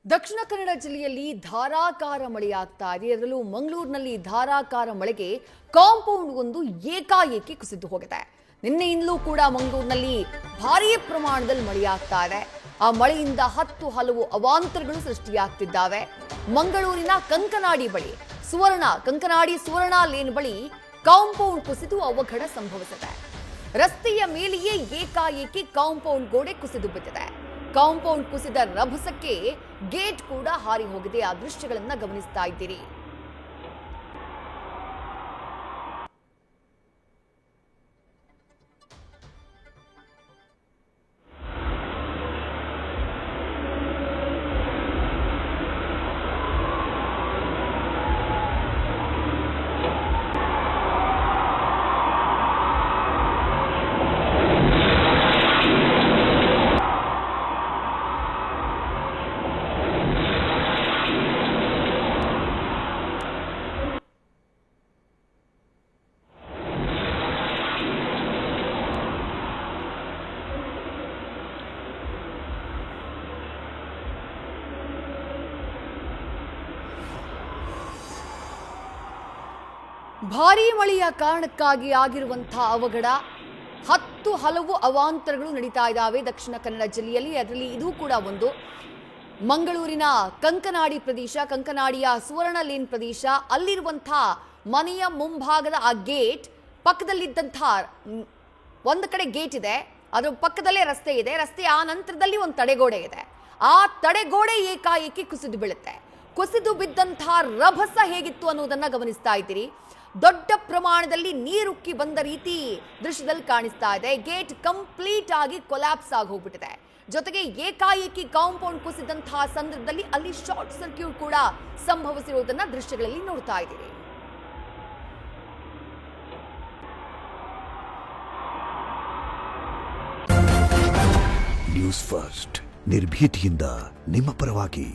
ದಕ್ಷಿಣ ಕನ್ನಡ ಜಿಲ್ಲೆಯಲ್ಲಿ ಧಾರಾಕಾರ ಮಳೆಯಾಗ್ತಾ ಇದೆ. ಅದರಲ್ಲೂ ಮಂಗಳೂರಿನಲ್ಲಿ ಧಾರಾಕಾರ ಮಳೆಗೆ ಕಾಂಪೌಂಡ್ ಒಂದು ಏಕಾಏಕಿ ಕುಸಿದು ಹೋಗಿದೆ. ನಿನ್ನೆಯಿಂದಲೂ ಕೂಡ ಮಂಗಳೂರಿನಲ್ಲಿ ಭಾರೀ ಪ್ರಮಾಣದಲ್ಲಿ ಮಳೆಯಾಗ್ತಾ ಇದೆ. ಆ ಮಳೆಯಿಂದ ಹಲವು ಅವಾಂತರಗಳು ಸೃಷ್ಟಿಯಾಗ್ತಿದ್ದಾವೆ. ಮಂಗಳೂರಿನ ಕಂಕನಾಡಿ ಬಳಿ ಕಂಕನಾಡಿ ಸುವರ್ಣ ಲೇನ್ ಬಳಿ ಕಾಂಪೌಂಡ್ ಕುಸಿದು ಅವಘಡ ಸಂಭವಿಸಿದೆ. ರಸ್ತೆಯ ಮೇಲೆಯೇ ಏಕಾಏಕಿ ಕಾಂಪೌಂಡ್ ಗೋಡೆ ಕುಸಿದು ಬಿದ್ದಿದೆ. ಕಾಂಪೌಂಡ್ ಕುಸಿದ ರಭಸಕ್ಕೆ ಗೇಟ್ ಕೂಡ ಹಾರಿ ಹೋಗಿದೆ. ಆ ದೃಶ್ಯಗಳನ್ನ ಗಮನಿಸ್ತಾ ಇದ್ದೀರಿ. ಭಾರೀ ಮಳೆಯ ಕಾರಣಕ್ಕಾಗಿ ಆಗಿರುವಂತಹ ಅವಘಡ, ಹಲವು ಅವಾಂತರಗಳು ನಡೀತಾ ಇದ್ದಾವೆ ದಕ್ಷಿಣ ಕನ್ನಡ ಜಿಲ್ಲೆಯಲ್ಲಿ. ಅದರಲ್ಲಿ ಇದು ಕೂಡ ಒಂದು. ಮಂಗಳೂರಿನ ಕಂಕನಾಡಿ ಪ್ರದೇಶ, ಕಂಕನಾಡಿಯ ಸುವರ್ಣ ಲೇನ್ ಪ್ರದೇಶ, ಅಲ್ಲಿರುವಂತಹ ಮನೆಯ ಮುಂಭಾಗದ ಆ ಗೇಟ್ ಪಕ್ಕದಲ್ಲಿದ್ದಂತಹ ಒಂದು ಕಡೆ ಗೇಟ್ ಇದೆ, ಅದರ ಪಕ್ಕದಲ್ಲೇ ರಸ್ತೆ ಇದೆ. ರಸ್ತೆಯ ಆ ನಂತರದಲ್ಲಿ ಒಂದು ತಡೆಗೋಡೆ ಇದೆ. ಆ ತಡೆಗೋಡೆ ಏಕಾಏಕಿ ಕುಸಿದು ಬೀಳುತ್ತೆ. ಕುಸಿದು ಬಿದ್ದಂತಹ ರಭಸ ಹೇಗಿತ್ತು ಅನ್ನೋದನ್ನ ಗಮನಿಸ್ತಾ ಇದ್ದೀರಿ. ದೊಡ್ಡ ಪ್ರಮಾಣದಲ್ಲಿ ನೀರುಕ್ಕಿ ಬಂದ ರೀತಿ ದೃಶ್ಯದಲ್ಲಿ ಕಾಣಿಸ್ತಾ ಇದೆ. ಗೇಟ್ ಕಂಪ್ಲೀಟ್ ಆಗಿ ಕೊಲ್ಯಾಪ್ಸ್ ಆಗಿ ಹೋಗ್ಬಿಟ್ಟಿದೆ. ಜೊತೆಗೆ ಏಕಾಏಕಿ ಕಾಂಪೌಂಡ್ ಕುಸಿದಂತಹ ಸಂದರ್ಭದಲ್ಲಿ ಅಲ್ಲಿ ಶಾರ್ಟ್ ಸರ್ಕ್ಯೂಟ್ ಕೂಡ ಸಂಭವಿಸಿರುವುದನ್ನ ದೃಶ್ಯಗಳಲ್ಲಿ ನೋಡ್ತಾ ಇದ್ದೀರಿ. ನ್ಯೂಸ್ ಫಸ್ಟ್, ನಿರ್ಭೀತಿಯಿಂದ ನಿಮ್ಮ ಪರವಾಗಿ.